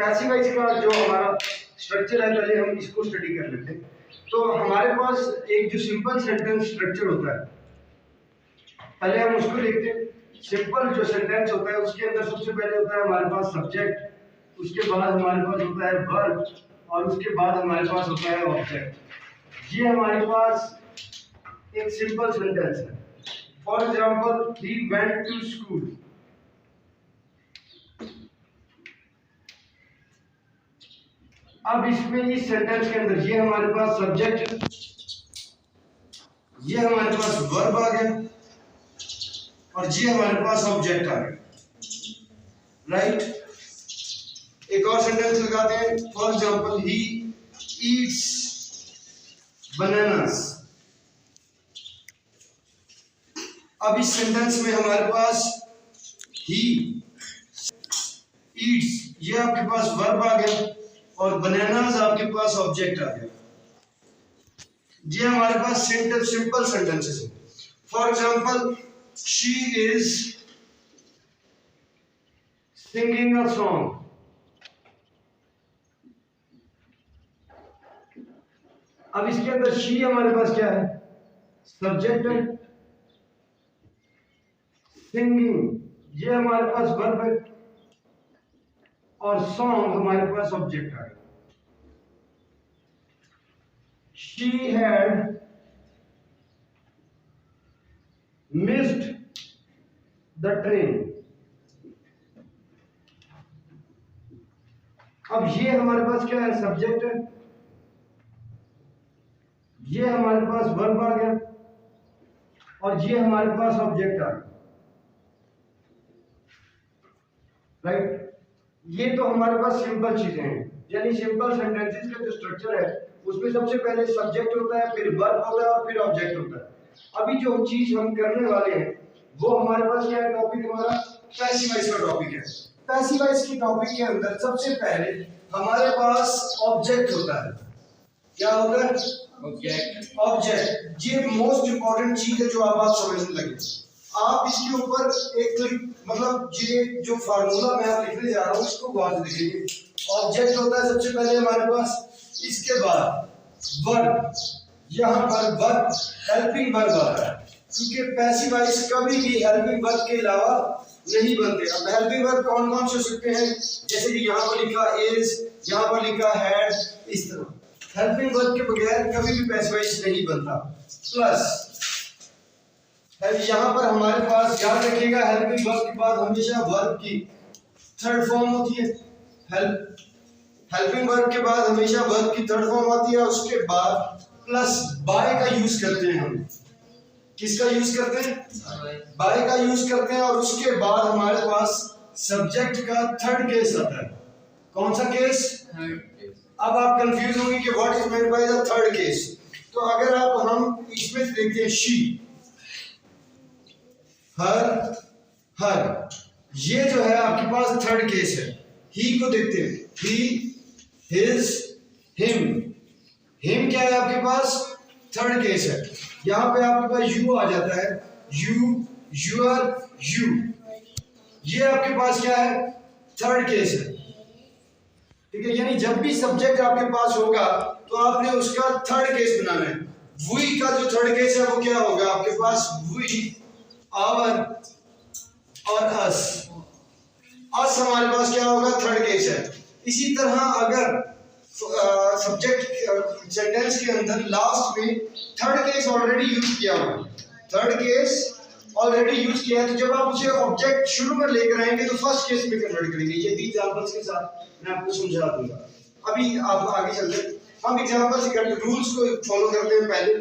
Passive voice का जो हमारा स्ट्रक्चर है पहले हम इसको स्टडी कर लेते हैं। तो हमारे पास एक जो सिंपल सेंटेंस स्ट्रक्चर होता है पहले हम उसको देखते हैं। सिंपल जो सेंटेंस होता है उसके अंदर सबसे पहले होता है हमारे पास सब्जेक्ट, उसके बाद हमारे पास होता है वर्ब और उसके बाद हमारे पास होता है ऑब्जेक्ट। ये हमारे पास एक सिंपल सेंटेंस है। For example he went to school. अब इसमें इस सेंटेंस के अंदर ये हमारे पास सब्जेक्ट, ये हमारे पास वर्ब आ गया और ये हमारे पास ऑब्जेक्ट आ गया, राइट। एक और सेंटेंस लगाते हैं। For example he eats bananas. अब इस सेंटेंस में हमारे पास ही ईट्स ये आपके पास वर्ब आ गया और बनानास आपके पास ऑब्जेक्ट आ गया। ये हमारे पास सिंपल सेंटेंसेस है। For example she is singing a song. अब इसके अंदर शी हमारे पास क्या है? सब्जेक्ट है। सिंगिंग ये हमारे पास वर्ब है और सॉन्ग हमारे पास ऑब्जेक्ट है। She had missed the train. अब ये हमारे पास क्या है? सब्जेक्ट है। ये हमारे पास वर्ब आ गया और ये हमारे पास ऑब्जेक्ट आ गया, राइट। ये तो हमारे पास सिंपल चीजें हैं, यानी सिंपल सेंटेंसेस का जो स्ट्रक्चर है उसमें सबसे पहले सब्जेक्ट होता है, फिर वर्ब होता है और फिर ऑब्जेक्ट होता है। अभी जो चीज हम करने वाले हैं वो हमारे पास क्या है? टॉपिक हमारा पैसिव वॉइस का टॉपिक है। पैसिव वॉइस की टॉपिक के अंदर सबसे पहले हमारे पास ऑब्जेक्ट होता है। क्या होता है? ऑब्जेक्ट। ऑब्जेक्ट ये मोस्ट इंपॉर्टेंट चीज है जो आप समझने लगे। आप इसके ऊपर एक क्लिक, मतलब ये जो फार्मूला मैं आप लिखने जा रहा हूँ इसको गौर से देखिए। ऑब्जेक्ट होता है सबसे पहले हमारे पास, इसके बाद वर्ब, यहाँ पर वर्ब हेल्पिंग वर्ब आता है क्योंकि पैसिव वॉइस कभी भी हेल्पिंग वर्ब के अलावा नहीं बनते। अब हेल्पिंग वर्ब कौन कौन से हो सकते हैं? जैसे कि यहाँ पर लिखा इज, यहाँ पर लिखा हैड, इस तरह हेल्पिंग वर्ब के बगैर कभी भी पैसिव वॉइस नहीं बनता। प्लस यहाँ पर हमारे पास याद रखिएगा हेल्पिंग वर्ब के बाद हमेशा वर्ब की थर्ड फॉर्म होती है। हेल्पिंग वर्ब के बाद हमेशा वर्ब की थर्ड फॉर्म आती है। उसके बाद प्लस बाय का यूज करते हैं हम। किसका यूज करते हैं? बाय का यूज करते हैं। और उसके बाद हमारे पास सब्जेक्ट का थर्ड केस आता है। कौन सा केस? अब आप कंफ्यूज होंगे कि what is meant by the third case. तो अगर आप हम इसमें देखते हैं शी, हर, ये जो है आपके पास थर्ड केस है। ही को देखते हैं, ही, हिज, हिम क्या है आपके पास? थर्ड केस है। यहाँ पे आपके पास यू आ जाता है, यू, यूर, यू, ये आपके पास क्या है? थर्ड केस है। ठीक है, यानी जब भी सब्जेक्ट आपके पास होगा तो आपने उसका थर्ड केस बनाना है। वी का जो थर्ड केस है वो क्या होगा आपके पास? वी, आवर और अस हमारे पास क्या होगा? थर्ड केस है। इसी तरह अगर सब्जेक्ट सेंटेंस के अंदर लास्ट में थर्ड केस ऑलरेडी यूज किया हुआ, थर्ड केस ऑलरेडी यूज किया है, तो जब आप उसे ऑब्जेक्ट शुरू में लेकर आएंगे तो फर्स्ट केस में कन्वर्ट करेंगे। ये भी एग्जांपल्स के साथ मैं आपको समझा दूंगा। अभी आप आगे चलते हैं, हम एग्जांपल्स के रूल्स को फॉलो करते हैं। पहले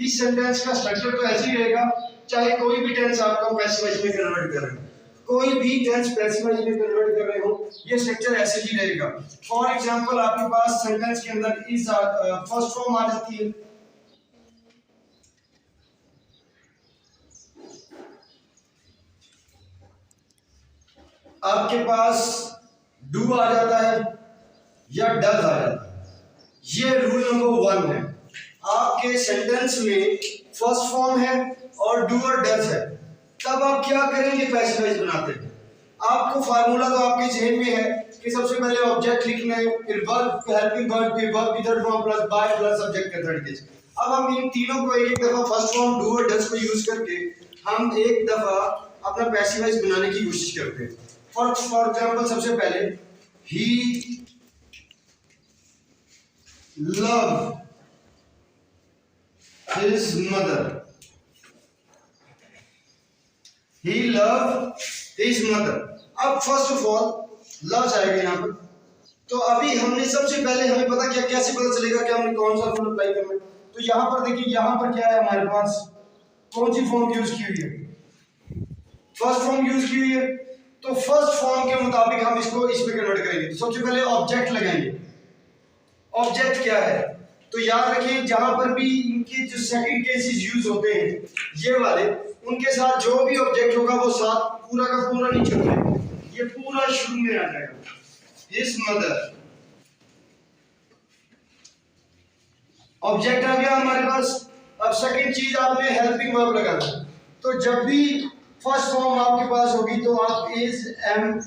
इस सेंटेंस का स्ट्रक्चर तो ऐसे ही रहेगा, चाहे कोई भी टेंस आपको पैसिव वॉइस में कन्वर्ट कर रहे हो, कोई भी टेंस पैसिव वॉइस में कन्वर्ट कर रहे हो, ये स्ट्रक्चर ऐसे ही रहेगा। फॉर एग्जांपल आपके पास सेंटेंस के अंदर इज फर्स्ट फॉर्म आ जाती है। आपके पास डू आ जाता है या डज आ जाता है। ये रूल नंबर 1 है। आपके सेंटेंस में फर्स्ट फॉर्म है और डू और डज है, तब आप क्या करेंगे? पैसिव वॉइस बनाते हैं। आपको फार्मूला तो आपके जहन में है कि सबसे पहले ऑब्जेक्ट लिखना है, फिर वर्ब, हेल्पिंग वर्ब, फिर वर्ब की third form plus by plus subject का थर्ड केस। अब हम इन तीनों को एक दफा फर्स्ट फॉर्म डू और डज को यूज करके हम एक दफा अपना पैसिव वॉइस बनाने की कोशिश करते हैं। फॉर एग्जांपल सबसे पहले ही love his mother, he loved his mother। अब फर्स्ट ऑफ ऑल लव आएगा यहाँ पर, तो अभी हमने सबसे पहले हमें पता क्या, कैसे पता चलेगा कि हमने कौन सा फॉर्म अप्लाई करना है। तो यहाँ पर देखिए, यहाँ पर क्या है हमारे पास, कौन सी फॉर्म यूज की हुई है, फर्स्ट फॉर्म यूज की हुई है। तो फर्स्ट फॉर्म के मुताबिक हम इसको इसमें कन्वर्ट करेंगे। तो सबसे पहले ऑब्जेक्ट लगाएंगे। ऑब्जेक्ट क्या है, तो याद रखिए जहां पर भी इनके जो सेकंड केसेस यूज होते हैं ये वाले, उनके साथ जो भी ऑब्जेक्ट होगा वो साथ पूरा का पूरा नहीं चलेगा, ये पूरा शुरू में आ जाएगा। हिज मदर ऑब्जेक्ट आ गया हमारे पास। अब सेकंड चीज आपने हेल्पिंग वर्ब लगाना। तो जब भी फर्स्ट फॉर्म आपके पास होगी तो आप इज, एम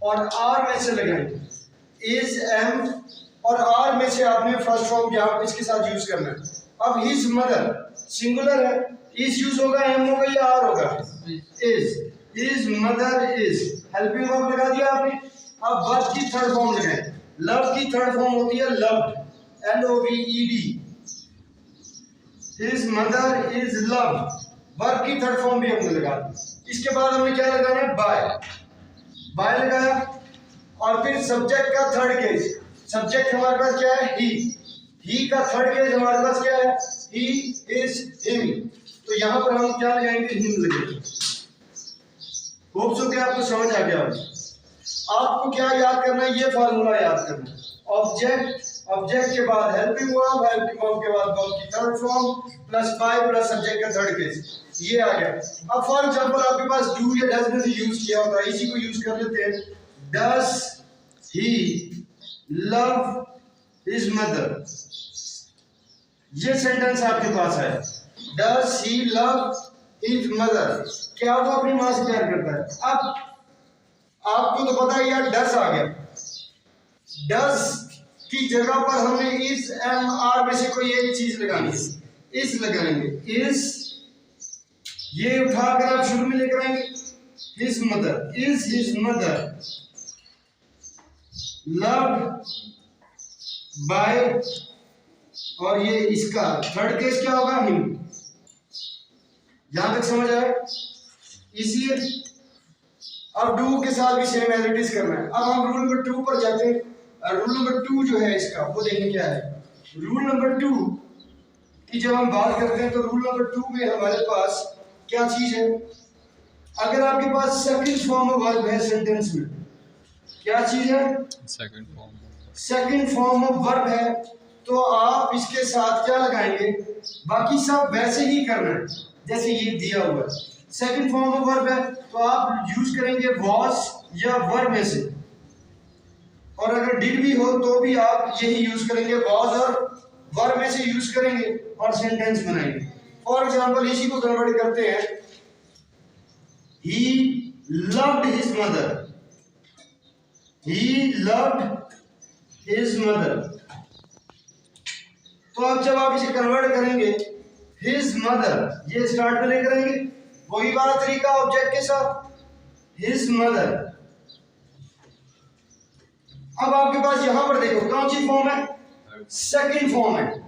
और आर में से लगाएंगे। इज, एम और आर में से आपने फर्स्ट फॉर्म यहाँ इसके साथ यूज करना है। अब हिज मदर सिंगुलर है, इज यूज होगा, एम होगा या आर होगा, is, his mother is, helping verb लगा दिया आपने। अब वर्ब की थर्ड फॉर्म लगाएं। लव की थर्ड फॉर्म होती है loved, LOVED, his mother is loved, verb की थर्ड फॉर्म भी हमने लगा दी। इसके बाद हमने क्या लगाना है, बाय, बाय लगाया। और फिर सब्जेक्ट का थर्ड केस, सब्जेक्ट हमारे पास क्या है, ही का थर्ड केस हमारे पास क्या है, ही इज, हिम। तो यहां पर हम क्या लगाएंगे, हिम लगाएंगे। होप सो कि आपको समझ आ गया। आपको क्या याद करना है, ये फार्मूला याद करना है। ऑब्जेक्ट, ऑब्जेक्ट के बाद हेल्पिंग वर्ब, हेल्पिंग वर्ब के बाद वर्ब की third form plus by plus subject का थर्ड केस, ये आ गया। अब फॉर एग्जांपल आपके पास डू या डज में से यूज किया होता है, इसी को यूज कर लेते हैं। Does he love his mother, ये सेंटेंस आपके पास है। Does he love his mother, क्या वो अपनी मां से प्यार करता है। अब आपको तो पता है यार, डज आ गया। डज की जगह पर हमने इज, एम, आर में से कोई एक चीज लगानी है, इज लगाएंगे। इज, ये उठाकर आप शुरू में लेकर आएंगे। His mother, is his mother loved by, और ये इसका थर्ड केस क्या होगा, हिम। यहां तक समझ आया, इजी है। अब डू के साथ भी सेम एज इट इज करना है। अब हम रूल नंबर 2 पर जाते हैं। रूल नंबर 2 जो है इसका, वो देखें क्या है। रूल नंबर 2 की जब हम बात करते हैं तो रूल नंबर 2 में हमारे पास क्या चीज है, अगर आपके पास सेकंड फॉर्म ऑफ वर्ब है सेंटेंस में, क्या चीज है, सेकंड फॉर्म ऑफ वर्ब है, तो आप इसके साथ क्या लगाएंगे, बाकी सब वैसे ही करना है जैसे ये दिया हुआ है। सेकंड फॉर्म ऑफ वर्ब है तो आप यूज करेंगे वॉज या वर में से, और अगर डिड भी हो तो भी आप यही यूज करेंगे, वॉज और वर में से यूज करेंगे और सेंटेंस बनाएंगे। फॉर एग्जांपल इसी को कन्वर्ट करते हैं, he loved his mother, he loved his mother. तो अब जब आप इसे कन्वर्ट करेंगे, हिज मदर ये स्टार्ट में लेकर आएंगे, वही वाला तरीका ऑब्जेक्ट के साथ, हिज मदर। अब आपके पास यहां पर देखो कौन सी फॉर्म है, सेकंड फॉर्म है।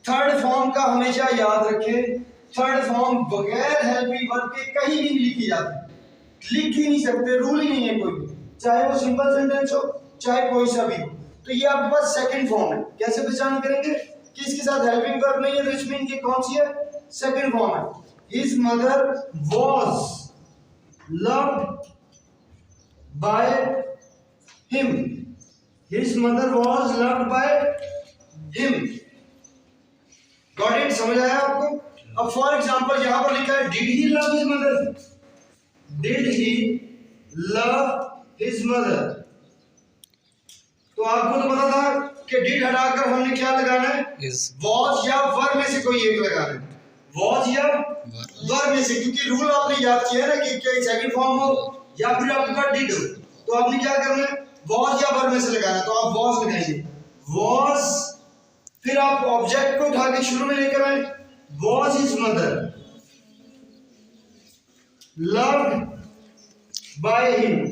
थर्ड फॉर्म का हमेशा याद रखें, थर्ड फॉर्म बगैर हेल्पिंग वर्ब के कहीं भी लिखी जाती, लिख ही नहीं सकते, रूल ही नहीं है कोई भी, चाहे वो सिंपल सेंटेंस हो चाहे कोई सा भी हो। तो ये आपके पास सेकंड फॉर्म है। कैसे पहचान करेंगे कि इसके साथ हेल्पिंग वर्ब नहीं है, तो इसमें इनकी कौन सी है, सेकंड फॉर्म है। His mother was loved by him, his mother was loved by him. Got it, समझ आया आपको। अब फॉर एग्जांपल यहां पर लिखा है did he love his mother, did he love his mother. तो आपको तो पता था कि डिड हटाकर हमने क्या लगाना है, वॉज या वर में से कोई एक लगाना है, वॉज या वर में से, क्योंकि रूल आपने याद किया है ना कि क्या सेकंड फॉर्म हो या फिर आपके पास डिड हो, तो आपने क्या करना है, वॉज या वर्ब में से लगाना, तो आप वॉज लगाएंगे, वॉज, फिर आप ऑब्जेक्ट को उठा के शुरू में लेकर आए, was his mother loved by him.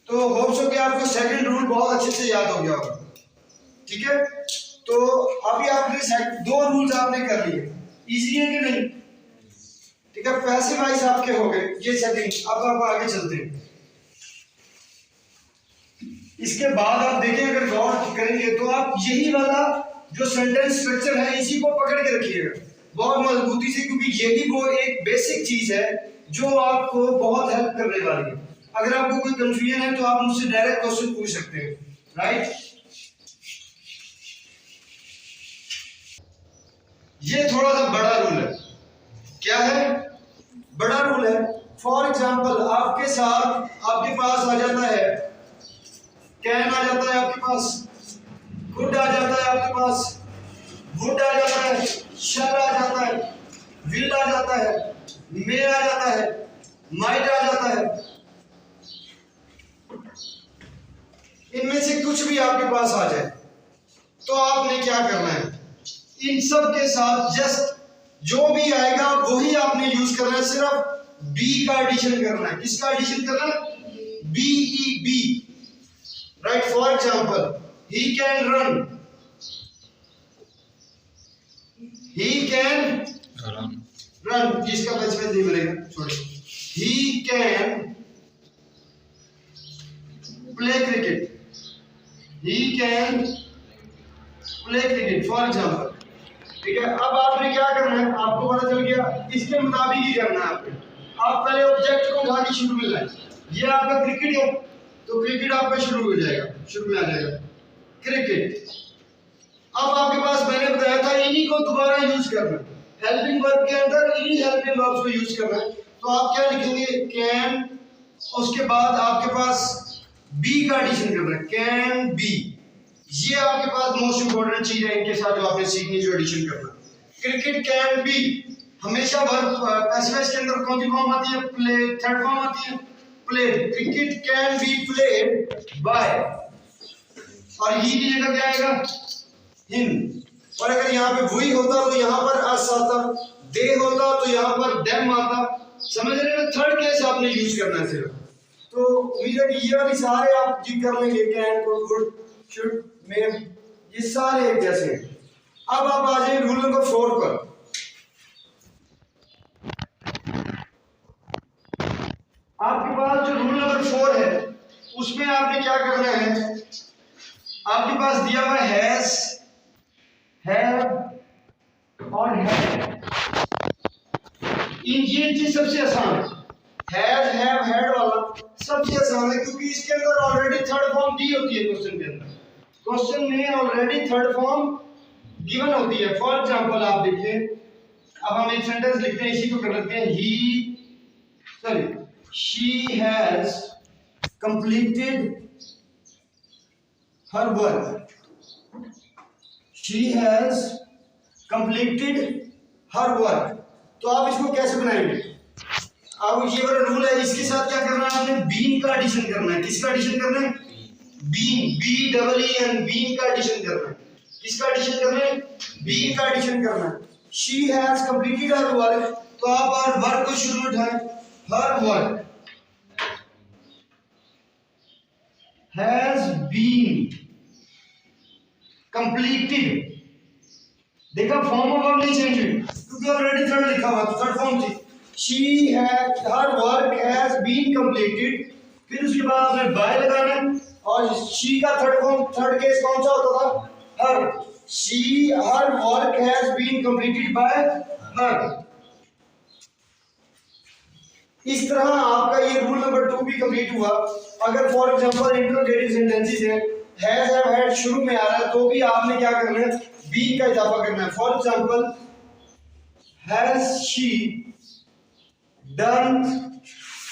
तो होप सो कि आपको सेकंड रूल बहुत अच्छे से याद हो गया होगा, ठीक है। तो अभी आपने दो रूल्स आपने कर लिए, इजी है कि नहीं, ठीक है। पैसिव वॉइस आपके हो गए ये सेटिंग। अब आप आगे चलते हैं। इसके बाद आप देखें, अगर गौर करेंगे तो आप यही वाला जो सेंटेंस स्ट्रक्चर है इसी को पकड़ के रखिएगा बहुत मजबूती से, क्योंकि यही वो एक बेसिक चीज है जो आपको बहुत हेल्प करने वाली है। अगर आपको कोई कंफ्यूजन है तो आप मुझसे डायरेक्ट क्वेश्चन पूछ सकते हैं, राइट। ये थोड़ा सा बड़ा रूल है। क्या है? बड़ा रूल है। फॉर एग्जाम्पल आपके साथ, आपके पास आ जाता है कैन, आ जाता है आपके पास, गुड आ जाता है आपके पास, वुड आ जाता है, शैल आ जाता है, विल आ जाता है, मे आ जाता है, माइट आ जाता है। इनमें से कुछ भी आपके पास आ जाए तो आपने क्या करना है, इन सब के साथ जस्ट जो भी आएगा वही आपने यूज करना है, सिर्फ बी का एडिशन करना है। किसका एडिशन करना है? B E B, right. For example he can run, he can run, जिसका बैचमेंट नहीं मिलेगा छोड़िए। He can play cricket, he can play cricket, for example, ठीक है। अब आपने क्या करना है, आपको पता चल गया, इसके मुताबिक ही करना है आपने। आप पहले ऑब्जेक्ट को उठा के शुरू में लाए, ये आपका क्रिकेट है तो क्रिकेट आपका शुरू हो जाएगा, शुरू में आ जाएगा क्रिकेट। अब आपके पास मैंने बताया था इन्हीं को दोबारा यूज करना, हेल्पिंग वर्ब के अंदर इन्हीं हेल्पिंग वर्ब्स को यूज करना है। तो आप क्या लिखेंगे, कैन, उसके बाद आपके पास बी का एडिशन करना है, कैन बी। ये आपके पास मोस्ट इंपोर्टेंट चीज है इनके साथ जो आपने सीखनी, जो एडिशन करना। क्रिकेट कैन बी, हमेशा वर्ब पैसिव वॉइस के अंदर कौन सी फॉर्म आती है? प्ले, थर्ड फॉर्म आती है played. Cricket can be played by, और ही की जगह क्या आएगा? हिम। और अगर यहाँ पे वही होता तो यहाँ पर अस आता, दे होता तो यहाँ पर देम आता। समझ रहे हैं? थर्ड केस आपने यूज करना है सिर्फ। तो उम्मीद है कि ये वाली सारे आप जी कर लेंगे, कैन को, गुड, शुड, मे, ये सारे एक जैसे हैं। अब आप आ जाए रूल नंबर 4 पर। आपके पास जो रूल नंबर 4 है उसमें आपने क्या करना है, आपके पास दिया हुआ हैज, हैव और हैड। ये चीज सबसे आसान है, हैज, हैव, हैड वाला सबसे आसान है, क्योंकि इसके अंदर ऑलरेडी थर्ड फॉर्म दी होती है क्वेश्चन के अंदर। क्वेश्चन में ऑलरेडी थर्ड फॉर्म गिवन होती है। फॉर एग्जांपल आप देखिए, अब हम एक सेंटेंस लिखते हैं, इसी को कर लेते हैं, she has completed her work, she has completed her work. तो आप इसको कैसे बनाएंगे? अब ये वाला रूल है, इसके साथ क्या करना है आपने? बीन का एडिशन करना है। किसका एडिशन करना है? Been, B double E N, been का एडिशन करना है। किसका एडिशन करना है? बीन का एडिशन करना है। She has completed her work, तो आप हर वर्क को शुरू में उठाएं, her work has been completed. देखा, फॉर्म ऑफ वर्ब नहीं चेंज हुई क्योंकि ऑलरेडी थर्ड लिखा हुआ, तो थर्ड फॉर्म थी। She has, her work has been completed, फिर उसके बाद आपने बाय लगाना है, और शी का थर्ड फॉर्म, थर्ड केस कौन सा होता था? Her. She, her work has been completed by her. इस तरह आपका ये रूल नंबर 2 भी कंप्लीट हुआ। अगर फॉर एग्जांपल इंट्रोगेटिव सेंटेंसेस है, हैज, हैव, हैड शुरू में आ रहा है, तो भी आपने क्या करना है? बी का इजाफा करना है। For example has she done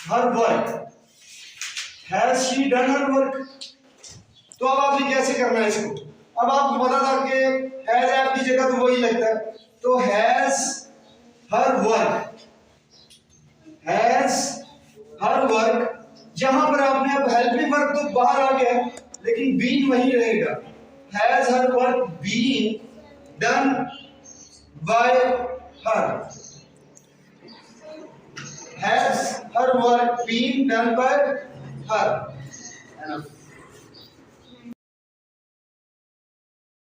her work, has she done her work. तो अब आपने कैसे करना है इसको? अब आपको पता था कि हैज, हैव की जगह तो वही लगता है, तो has her work, has her work, जहां पर आपने अब हेल्पिंग वर्ब तो बाहर आ गया लेकिन बीन वहीं रहेगा। Has her work been done by her, has her work been done by her, है ना।